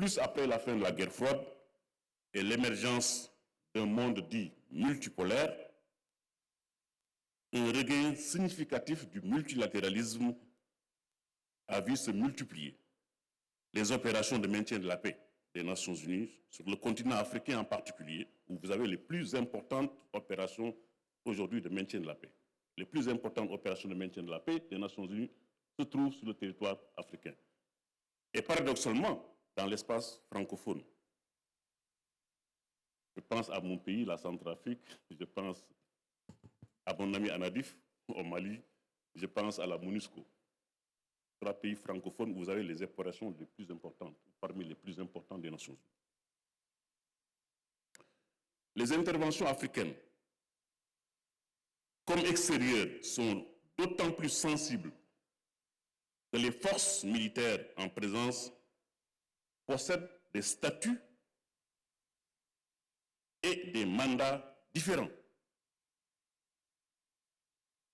plus après la fin de la guerre froide et l'émergence d'un monde dit multipolaire, un regain significatif du multilatéralisme a vu se multiplier les opérations de maintien de la paix des Nations Unies, sur le continent africain en particulier, où vous avez les plus importantes opérations aujourd'hui de maintien de la paix. Les plus importantes opérations de maintien de la paix des Nations Unies se trouvent sur le territoire africain. Et paradoxalement, dans l'espace francophone. Je pense à mon pays, la Centrafrique, je pense à mon ami Anadif, au Mali, je pense à la MONUSCO. 3 pays francophones où vous avez les opérations les plus importantes, parmi les plus importantes des Nations Unies. Les interventions africaines, comme extérieures, sont d'autant plus sensibles que les forces militaires en présence possèdent des statuts et des mandats différents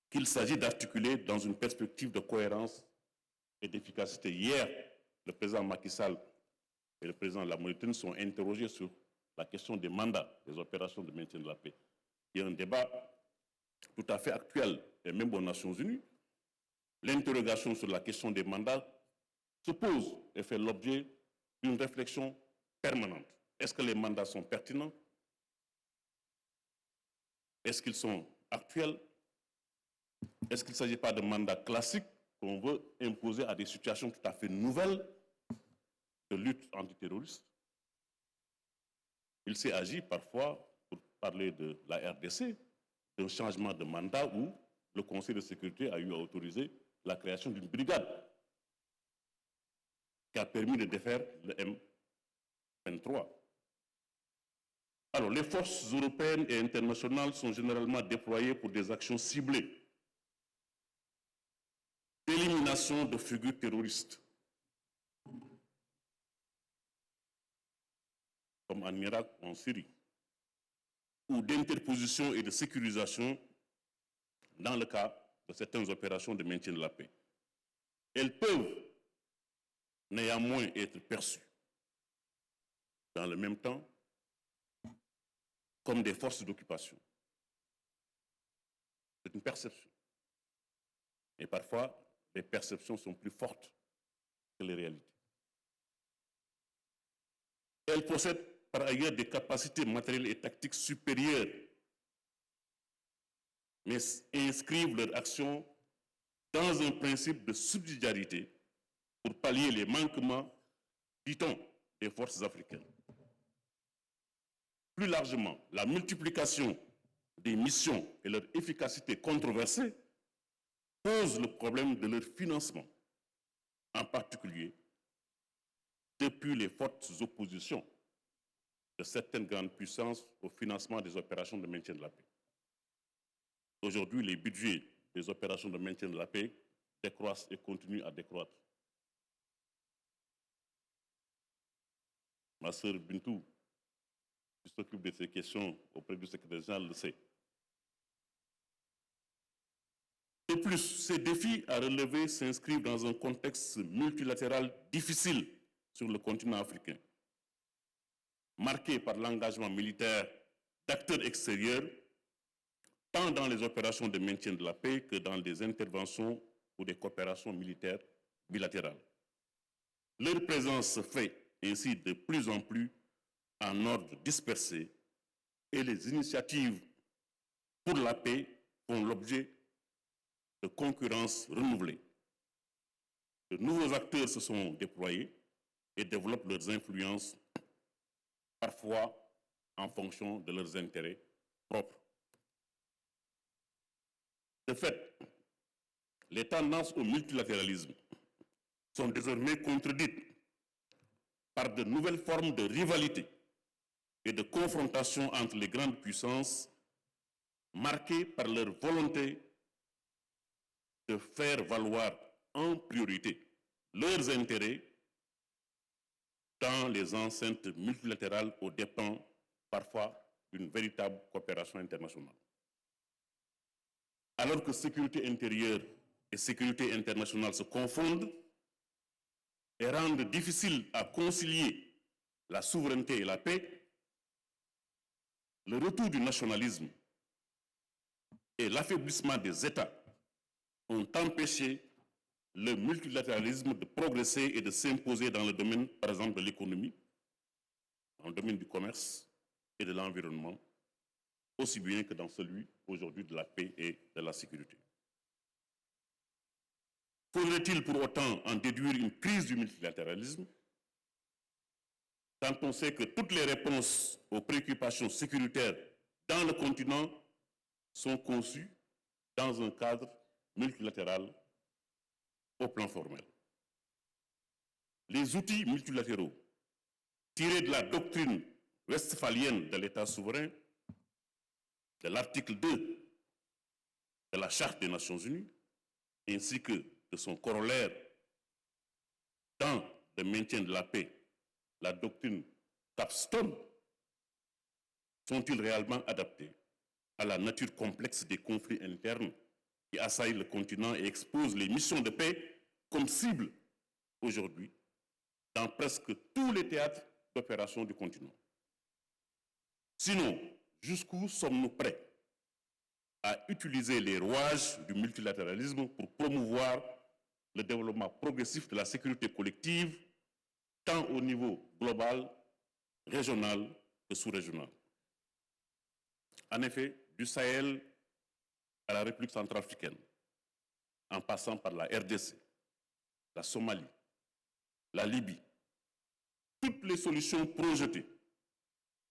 qu'il s'agit d'articuler dans une perspective de cohérence et d'efficacité. Hier, le président Macky Sall et le président de la Mauritanie sont interrogés sur la question des mandats des opérations de maintien de la paix. Il y a un débat tout à fait actuel, et même aux Nations Unies. L'interrogation sur la question des mandats se pose et fait l'objet d'une réflexion permanente. Est-ce que les mandats sont pertinents? Est-ce qu'ils sont actuels? Est-ce qu'il ne s'agit pas de mandats classiques qu'on veut imposer à des situations tout à fait nouvelles de lutte antiterroriste? Il s'est agi parfois, pour parler de la RDC, d'un changement de mandat où le Conseil de sécurité a eu à autoriser la création d'une brigade qui a permis de défaire le M23. Alors, les forces européennes et internationales sont généralement déployées pour des actions ciblées d'élimination de figures terroristes, comme en Irak ou en Syrie, ou d'interposition et de sécurisation dans le cas de certaines opérations de maintien de la paix. Elles peuvent néanmoins être perçues dans le même temps comme des forces d'occupation. C'est une perception. Et parfois, les perceptions sont plus fortes que les réalités. Elles possèdent par ailleurs des capacités matérielles et tactiques supérieures, mais inscrivent leur action dans un principe de subsidiarité pour pallier les manquements, dit-on, des forces africaines. Plus largement, la multiplication des missions et leur efficacité controversée pose le problème de leur financement, en particulier depuis les fortes oppositions de certaines grandes puissances au financement des opérations de maintien de la paix. Aujourd'hui, les budgets des opérations de maintien de la paix décroissent et continuent à décroître. Ma sœur Bintou, qui s'occupe de ces questions auprès du secrétaire général, le sait. De plus, ces défis à relever s'inscrivent dans un contexte multilatéral difficile sur le continent africain, marqué par l'engagement militaire d'acteurs extérieurs, tant dans les opérations de maintien de la paix que dans des interventions ou des coopérations militaires bilatérales. Leur présence se fait ainsi de plus en plus en ordre dispersé et les initiatives pour la paix font l'objet de concurrence renouvelée. De nouveaux acteurs se sont déployés et développent leurs influences, parfois en fonction de leurs intérêts propres. De fait, les tendances au multilatéralisme sont désormais contredites par de nouvelles formes de rivalité et de confrontation entre les grandes puissances, marquées par leur volonté de faire valoir en priorité leurs intérêts dans les enceintes multilatérales aux dépens parfois d'une véritable coopération internationale. Alors que sécurité intérieure et sécurité internationale se confondent et rendent difficile à concilier la souveraineté et la paix, le retour du nationalisme et l'affaiblissement des États ont empêché le multilatéralisme de progresser et de s'imposer dans le domaine, par exemple, de l'économie, dans le domaine du commerce et de l'environnement, aussi bien que dans celui, aujourd'hui, de la paix et de la sécurité. Faudrait-il pour autant en déduire une crise du multilatéralisme quand on sait que toutes les réponses aux préoccupations sécuritaires dans le continent sont conçues dans un cadre multilatéral au plan formel? Les outils multilatéraux tirés de la doctrine westphalienne de l'État souverain, de l'article 2 de la Charte des Nations Unies, ainsi que de son corollaire dans le maintien de la paix, la doctrine Capstone, sont-ils réellement adaptés à la nature complexe des conflits internes qui assaillent le continent et exposent les missions de paix comme cible aujourd'hui dans presque tous les théâtres d'opération du continent? Sinon, jusqu'où sommes-nous prêts à utiliser les rouages du multilatéralisme pour promouvoir le développement progressif de la sécurité collective, tant au niveau global, régional que sous-régional? En effet, du Sahel à la République centrafricaine, en passant par la RDC, la Somalie, la Libye, toutes les solutions projetées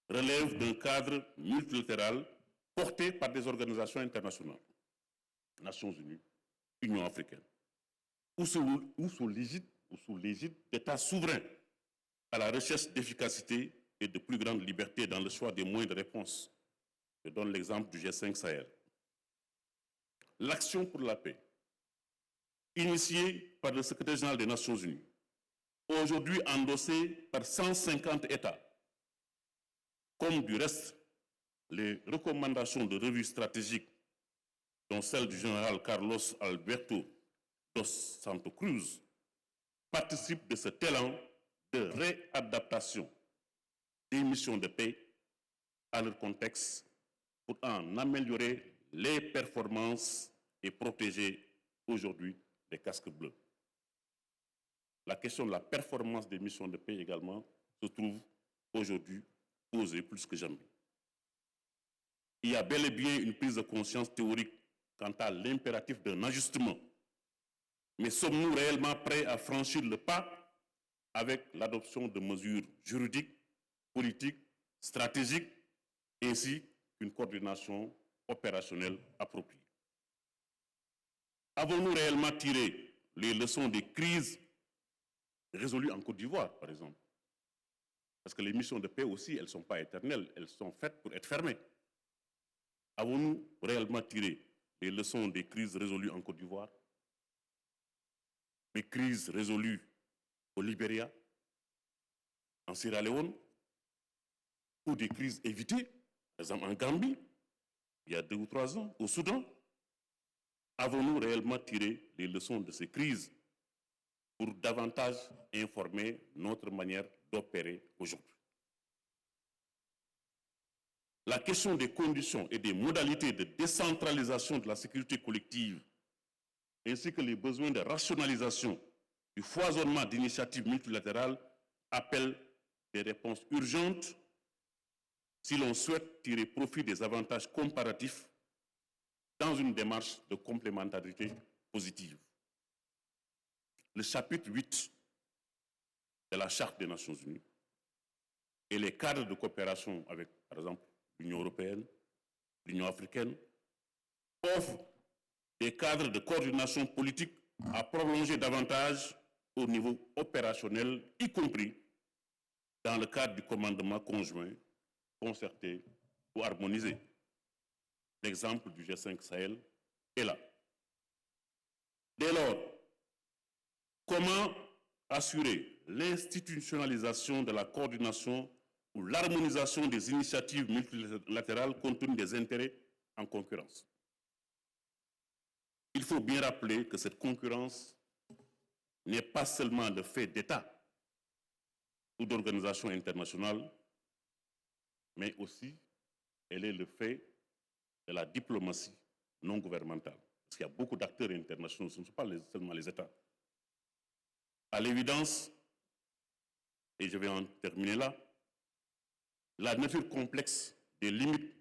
relèvent d'un cadre multilatéral porté par des organisations internationales, Nations Unies, Union africaine, ou sous l'égide d'États souverains à la recherche d'efficacité et de plus grande liberté dans le choix des moyens de réponse. Je donne l'exemple du G5 Sahel. L'action pour la paix, initiée par le secrétaire général des Nations Unies, aujourd'hui endossée par 150 États, comme du reste les recommandations de revue stratégique, dont celle du général Carlos Alberto dos Santos Cruz, participent de cet élan de réadaptation des missions de paix à leur contexte pour en améliorer les performances et protéger aujourd'hui les casques bleus. La question de la performance des missions de paix également se trouve aujourd'hui posée plus que jamais. Il y a bel et bien une prise de conscience théorique quant à l'impératif d'un ajustement. Mais sommes-nous réellement prêts à franchir le pas avec l'adoption de mesures juridiques, politiques, stratégiques, ainsi qu'une coordination opérationnelle appropriée? Avons-nous réellement tiré les leçons des crises résolues en Côte d'Ivoire, par exemple? Parce que les missions de paix aussi, elles ne sont pas éternelles, elles sont faites pour être fermées. Avons-nous réellement tiré les leçons des crises résolues en Côte d'Ivoire, des crises résolues au Libéria, en Sierra Leone, ou des crises évitées, par exemple en Gambie, il y a 2 ou 3 ans, au Soudan? Avons-nous réellement tiré les leçons de ces crises pour davantage informer notre manière d'opérer aujourd'hui? La question des conditions et des modalités de décentralisation de la sécurité collective, ainsi que les besoins de rationalisation du foisonnement d'initiatives multilatérales, appellent des réponses urgentes si l'on souhaite tirer profit des avantages comparatifs dans une démarche de complémentarité positive. Le chapitre 8 de la Charte des Nations Unies et les cadres de coopération avec, par exemple, l'Union européenne, l'Union africaine, offrent des cadres de coordination politique à prolonger davantage au niveau opérationnel, y compris dans le cadre du commandement conjoint, concerté ou harmonisé. L'exemple du G5 Sahel est là. Dès lors, comment assurer l'institutionnalisation de la coordination ou l'harmonisation des initiatives multilatérales compte tenu des intérêts en concurrence? Il faut bien rappeler que cette concurrence n'est pas seulement le fait d'États, ou d'organisations internationales, mais aussi elle est le fait de la diplomatie non gouvernementale. Parce qu'il y a beaucoup d'acteurs internationaux, ce ne sont pas seulement les États. À l'évidence, et je vais en terminer là, la nature complexe des limites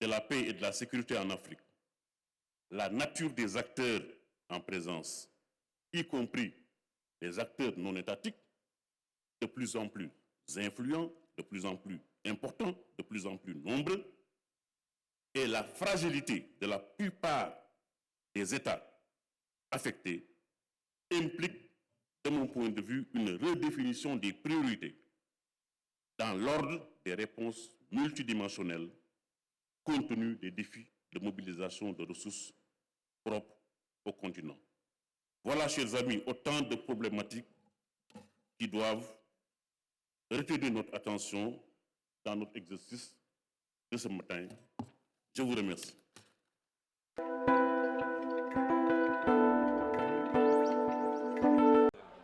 de la paix et de la sécurité en Afrique, la nature des acteurs en présence, y compris les acteurs non étatiques, de plus en plus influents, de plus en plus importants, de plus en plus nombreux, et la fragilité de la plupart des États affectés implique, de mon point de vue, une redéfinition des priorités dans l'ordre des réponses multidimensionnelles compte tenu des défis de mobilisation de ressources propres au continent. Voilà, chers amis, autant de problématiques qui doivent retenir notre attention dans notre exercice de ce matin. Je vous remercie.